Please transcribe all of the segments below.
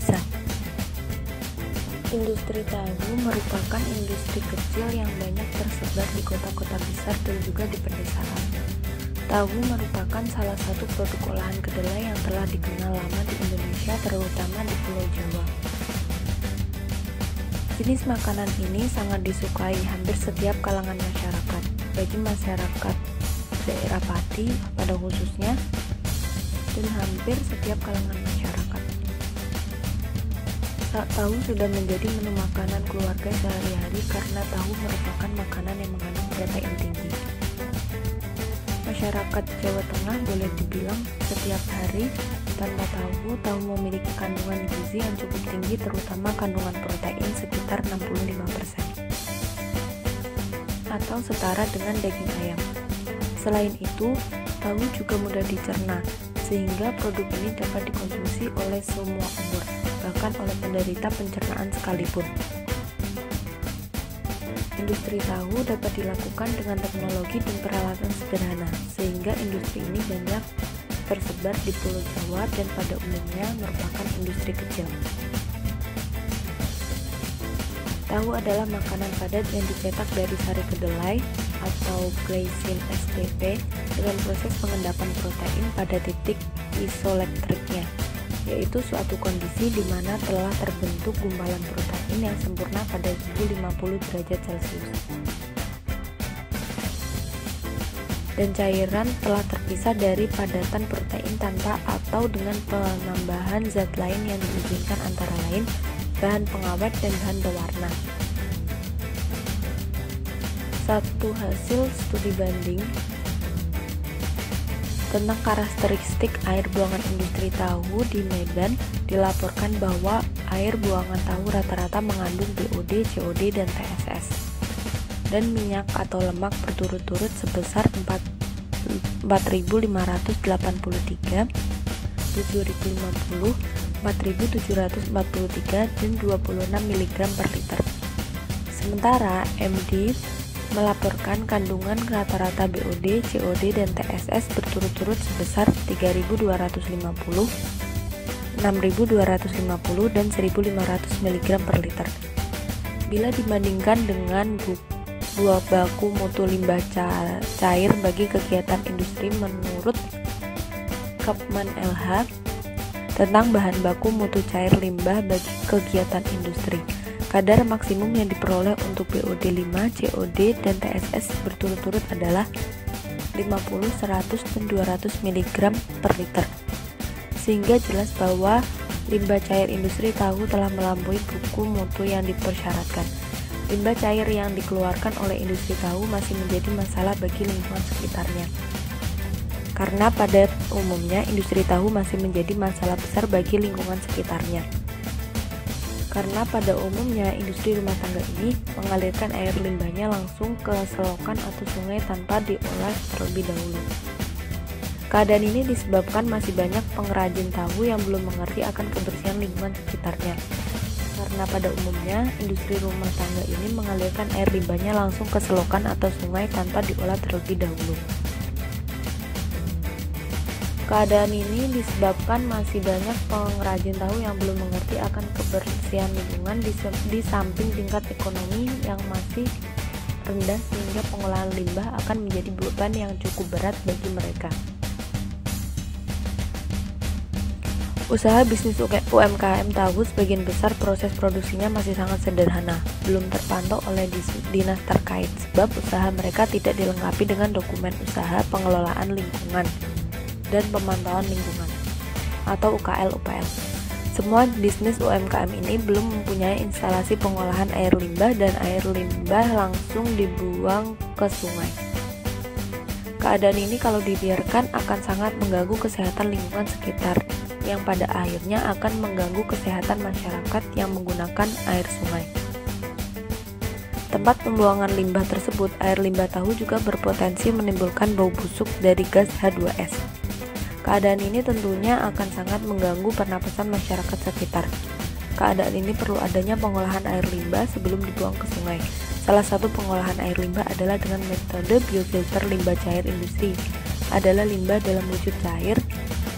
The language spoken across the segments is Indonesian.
desa. Industri tahu merupakan industri kecil yang banyak tersebar di kota-kota besar dan juga di pedesaan. Tahu merupakan salah satu produk olahan kedelai yang telah dikenal lama di Indonesia, terutama di Pulau Jawa. Jenis makanan ini sangat disukai hampir setiap kalangan masyarakat. Bagi masyarakat daerah Pati pada khususnya, dan hampir setiap kalangan masyarakat. Tahu sudah menjadi menu makanan keluarga sehari-hari karena tahu merupakan makanan yang mengandung protein tinggi. Masyarakat Jawa Tengah boleh dibilang setiap hari tanpa tahu memiliki kandungan gizi yang cukup tinggi, terutama kandungan protein sekitar 65% atau setara dengan daging ayam. Selain itu, tahu juga mudah dicerna, sehingga produk ini dapat dikonsumsi oleh semua umur, bahkan oleh penderita pencernaan sekalipun. Industri tahu dapat dilakukan dengan teknologi dan peralatan sederhana, sehingga industri ini banyak tersebar di Pulau Jawa dan pada umumnya merupakan industri kecil. Tahu adalah makanan padat yang dicetak dari sari kedelai atau glycine STP dengan proses pengendapan protein pada titik isoelektriknya, yaitu suatu kondisi di mana telah terbentuk gumpalan protein yang sempurna pada suhu 50 derajat Celcius. Dan cairan telah terpisah dari padatan protein tanpa atau dengan penambahan zat lain yang diizinkan, antara lain bahan pengawet dan bahan pewarna. Satu hasil studi banding tentang karakteristik air buangan industri tahu di Medan dilaporkan bahwa air buangan tahu rata-rata mengandung BOD, COD, dan TSS, dan minyak atau lemak berturut-turut sebesar 4.583, 7.050, 4.743, dan 26 mg per liter. Sementara MD melaporkan kandungan rata-rata BOD, COD, dan TSS berturut-turut sebesar 3.250, 6.250, dan 1.500 mg per liter. Bila dibandingkan dengan dua baku mutu limbah cair bagi kegiatan industri menurut Kepmen LH tentang bahan baku mutu cair limbah bagi kegiatan industri, kadar maksimum yang diperoleh untuk BOD 5, COD, dan TSS berturut-turut adalah 50, 100, dan 200 mg per liter. Sehingga jelas bahwa limbah cair industri tahu telah melampaui baku mutu yang dipersyaratkan. Limbah cair yang dikeluarkan oleh industri tahu masih menjadi masalah bagi lingkungan sekitarnya. Karena pada umumnya industri tahu masih menjadi masalah besar bagi lingkungan sekitarnya. Karena pada umumnya industri rumah tangga ini mengalirkan air limbahnya langsung ke selokan atau sungai tanpa diolah terlebih dahulu. Keadaan ini disebabkan masih banyak pengrajin tahu yang belum mengerti akan kebersihan lingkungan sekitarnya. Karena pada umumnya industri rumah tangga ini mengalirkan air limbahnya langsung ke selokan atau sungai tanpa diolah terlebih dahulu. Keadaan ini disebabkan masih banyak pengrajin tahu yang belum mengerti akan kebersihan lingkungan di samping tingkat ekonomi yang masih rendah, sehingga pengolahan limbah akan menjadi beban yang cukup berat bagi mereka. Usaha bisnis UMKM tahu sebagian besar proses produksinya masih sangat sederhana, belum terpantau oleh dinas terkait, sebab usaha mereka tidak dilengkapi dengan dokumen usaha pengelolaan lingkungan dan pemantauan lingkungan atau UKL-UPL. Semua bisnis UMKM ini belum mempunyai instalasi pengolahan air limbah dan air limbah langsung dibuang ke sungai. Keadaan ini kalau dibiarkan akan sangat mengganggu kesehatan lingkungan sekitar, yang pada akhirnya akan mengganggu kesehatan masyarakat yang menggunakan air sungai. Tempat pembuangan limbah tersebut, air limbah tahu juga berpotensi menimbulkan bau busuk dari gas H2S. Keadaan ini tentunya akan sangat mengganggu pernapasan masyarakat sekitar. Keadaan ini perlu adanya pengolahan air limbah sebelum dibuang ke sungai. Salah satu pengolahan air limbah adalah dengan metode biofilter limbah cair industri. Adalah limbah dalam wujud cair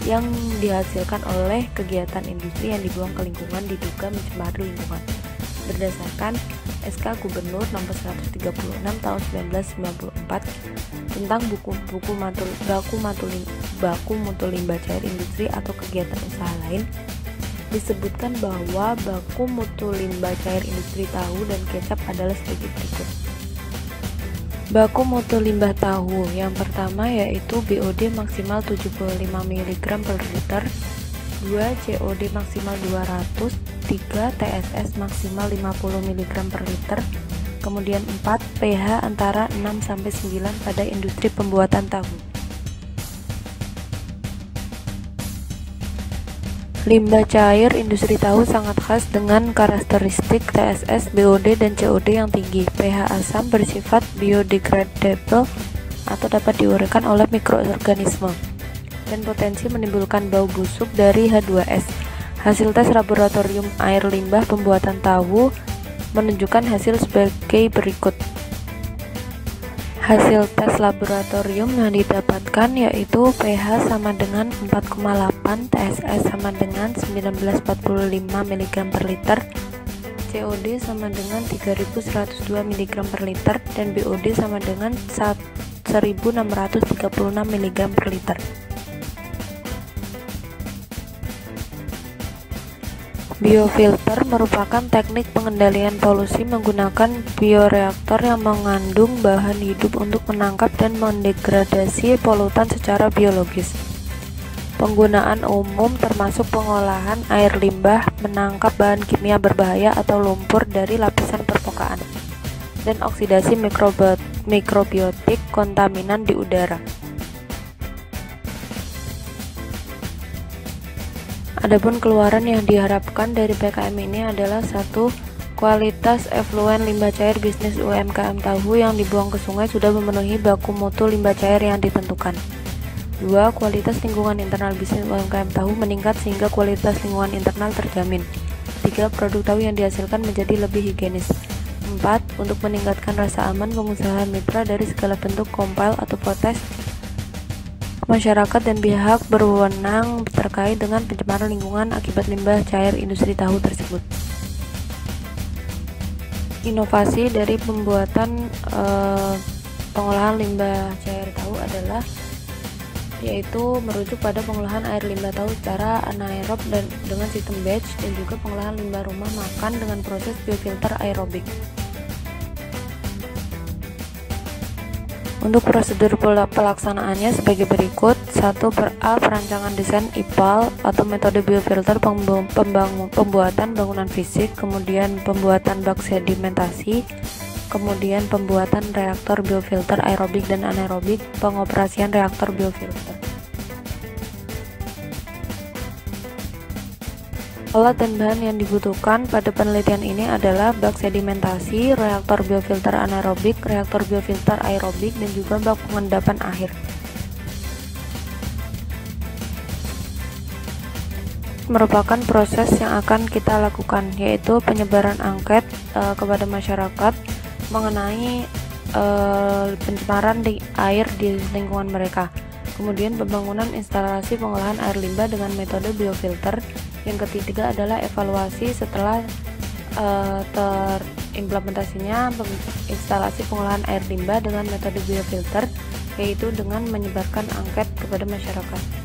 yang dihasilkan oleh kegiatan industri yang dibuang ke lingkungan diduga mencemari lingkungan. Berdasarkan SK Gubernur Nomor 136 Tahun 1994 tentang baku mutu limbah cair industri atau kegiatan usaha lain, disebutkan bahwa baku mutu limbah cair industri tahu dan kecap adalah sebagai berikut. Baku mutu limbah tahu yang pertama yaitu BOD maksimal 75 mg per liter, 2 COD maksimal 200, 3 TSS maksimal 50 mg per liter, kemudian 4 pH antara 6-9 pada industri pembuatan tahu. Limbah cair industri tahu sangat khas dengan karakteristik TSS, BOD, dan COD yang tinggi. pH asam bersifat biodegradable atau dapat diuraikan oleh mikroorganisme, dan potensi menimbulkan bau busuk dari H2S. Hasil tes laboratorium air limbah pembuatan tahu menunjukkan hasil sebagai berikut. Hasil tes laboratorium yang didapatkan yaitu pH sama dengan 4,8, TSS sama dengan 1945 mg per liter, COD sama dengan 3102 mg per liter, dan BOD sama dengan 1636 mg per liter. Biofilter merupakan teknik pengendalian polusi menggunakan bioreaktor yang mengandung bahan hidup untuk menangkap dan mendegradasi polutan secara biologis. Penggunaan umum termasuk pengolahan air limbah, menangkap bahan kimia berbahaya atau lumpur dari lapisan permukaan, dan oksidasi mikrobiotik kontaminan di udara. Adapun keluaran yang diharapkan dari PKM ini adalah 1. Kualitas efluen limbah cair bisnis UMKM tahu yang dibuang ke sungai sudah memenuhi baku mutu limbah cair yang ditentukan. 2. Kualitas lingkungan internal bisnis UMKM tahu meningkat sehingga kualitas lingkungan internal terjamin. 3. Produk tahu yang dihasilkan menjadi lebih higienis. 4. Untuk meningkatkan rasa aman pengusaha mitra dari segala bentuk compile atau protes masyarakat dan pihak berwenang terkait dengan pencemaran lingkungan akibat limbah cair industri tahu tersebut. Inovasi dari pembuatan pengolahan limbah cair tahu adalah yaitu merujuk pada pengolahan air limbah tahu secara anaerob dan dengan sistem batch, dan juga pengolahan limbah rumah makan dengan proses biofilter aerobik. Untuk prosedur pelaksanaannya sebagai berikut. 1. Perancangan desain IPAL atau metode biofilter pembuatan bangunan fisik, kemudian pembuatan bak sedimentasi, kemudian pembuatan reaktor biofilter aerobik dan anaerobik, pengoperasian reaktor biofilter. Alat dan bahan yang dibutuhkan pada penelitian ini adalah bak sedimentasi, reaktor biofilter anaerobik, reaktor biofilter aerobik, dan juga bak pengendapan akhir. Merupakan proses yang akan kita lakukan, yaitu penyebaran angket kepada masyarakat mengenai pencemaran di air di lingkungan mereka. Kemudian pembangunan instalasi pengolahan air limbah dengan metode biofilter. Yang ketiga adalah evaluasi setelah terimplementasinya instalasi pengolahan air limbah dengan metode biofilter, yaitu dengan menyebarkan angket kepada masyarakat.